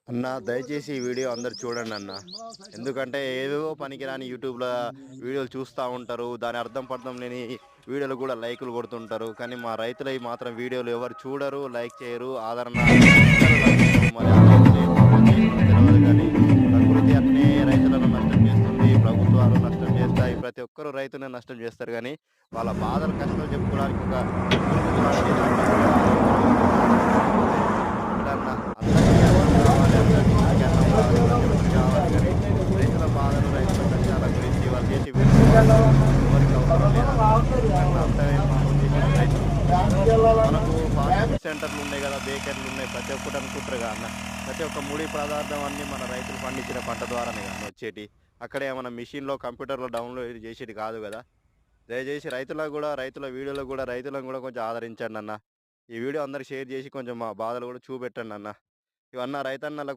అన్న దయచేసి ఈ వీడియో అందరు చూడండి అన్న. ఎందుకంటే ఏవేవో పనికిరాని యూట్యూబ్‌లో వీడియోలు చూస్తా ఉంటారు. దాని అర్థం పర్థం లేని వీడియోలు కూడా లైకులు కొడుతుంటారు. కానీ మా రైతులయి మాత్రం వీడియోలు ఎవరు చూడరు, లైక్ చేయరు, ఆదరణ అస్సలు లభించదు. మరి ఆ రైతులు ఏం పాపం చేసిరో తెలవదు గానీ, ప్రకృతి అట్నే రైతులను నష్టం చేస్తుంది. ప్రభుత్వాలు నష్టం చేస్తాయి. ప్రతి ఒక్కరు రైతునే నష్టం చేస్తారు గానీ, వాళ్ళ బాధలు, కష్టాలు చెప్పుకోవడానికి ఒక గొంతు చాటని నాకెవరు లేకపోతే ఒకటన్నా అందరికీ అన్నం కావాలి, అందరికీ ఇంటికి అన్నం కావాలి, ప్రతి ఒక్కటి కావాలి కానీ రైతుల బాధలు, రైతుల కష్టాల గురించి వాళ్ళు చేసే వెన్నుపోట్లు ఎవరికి అవసరం లేదన్న. ఎందుకన్నా అంతా పాపం చేసేది రైతులు. మనకు ఫాస్ట్ ఫుడ్ సెంటర్లు ఉన్నాయి కదా, బేకరీలు ఉన్నాయి, ప్రతి ఒక్కటి అనుకుంటారు కదా అన్న. ప్రతి ఒక్క ముడి పదార్థం అన్నీ మన రైతులు పండించిన పంట ద్వారానే కదా అన్న వచ్చేటి. అక్కడ ఏమన్నా మిషన్‌లో, కంప్యూటర్‌లో డౌన్‌లోడ్ చేసేది కాదు కదా. దయచేసి రైతులకు గూడా, రైతుల వీడియోలకు గూడా రైతులను గూడా కొంచెం ఆదరించండన్న. ఈ వీడియో అందరికి షేర్ జేసి కొంచెం మా బాధలు గూడా చూపెట్టండన్న. ఇవన్న రైతన్నలకు